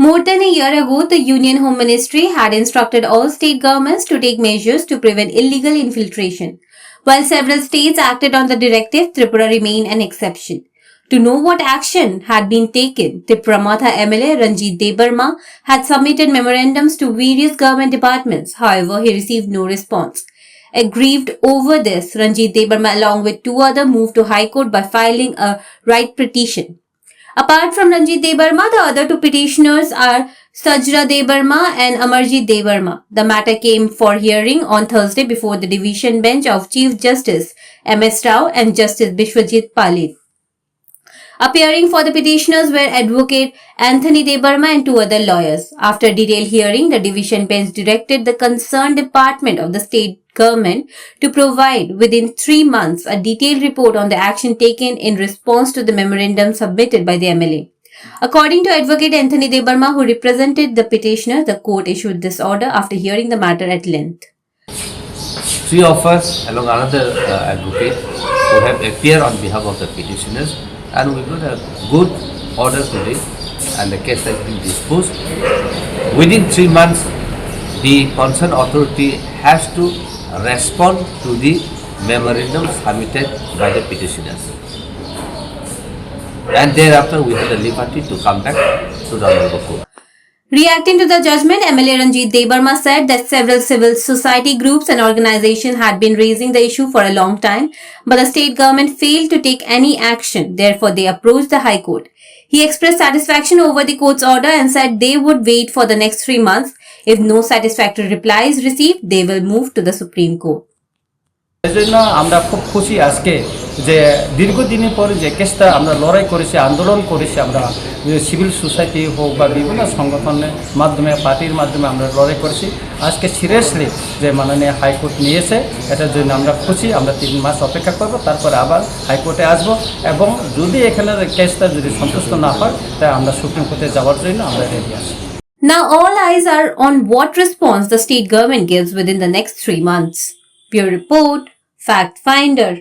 More than a year ago, the Union Home Ministry had instructed all state governments to take measures to prevent illegal infiltration. While several states acted on the directive, Tripura remained an exception. To know what action had been taken, Tripura Matha MLA Ranjit Debarma had submitted memorandums to various government departments. However, he received no response. Aggrieved over this, Ranjit Debarma along with two others moved to High Court by filing a right petition. Apart from Ranjit Debarma, the other two petitioners are Sajra Debarma and Amarjit Debarma. The matter came for hearing on Thursday before the division bench of Chief Justice M.S. Rao and Justice Bishwajit Palit. Appearing for the petitioners were Advocate Anthony Debarma and two other lawyers. After detailed hearing, the division bench directed the concerned department of the state government to provide within 3 months a detailed report on the action taken in response to the memorandum submitted by the MLA. According to Advocate Anthony Debarma, who represented the petitioner, the court issued this order after hearing the matter at length. 3 of us, along another advocate, who have appeared on behalf of the petitioners, and we got a good order today, and the case has been disposed. Within 3 months, the concerned authority has to respond to the memorandum submitted by the petitioners, and thereafter we have the liberty to come back to the honorable court. Reacting to the judgment, MLA Ranjit Debarma said that several civil society groups and organizations had been raising the issue for a long time, but the state government failed to take any action. Therefore, they approached the High Court. He expressed satisfaction over the court's order and said they would wait for the next 3 months. If no satisfactory reply is received, they will move to the Supreme Court. এজন্য আমরা খুব খুশি আজকে যে দীর্ঘদিনের পরে যে কেসটা আমরা লড়াই করেছি, আন্দোলন করেছি, আমরা সিভিল সোসাইটি হোক বা বিভিন্ন সংগঠনের মাধ্যমে, পার্টির মাধ্যমে আমরা লড়াই করেছি। আজকে সিরিয়াসলি যে মাননীয় হাইকোর্ট নিয়েছে, এটার জন্য আমরা খুশি। আমরা 3 মাস অপেক্ষা করব, তারপরে আবার হাইকোর্টে আসব, এবং যদি এখানে কেসটা যদি সন্তুষ্ট না হয় তাই আমরা সুপ্রিম কোর্টে যাওয়ার জন্য আমরা রেডি আছি। Now all eyes are on what response the state government gives within the next 3 months. Bureau Report, Fact Finder.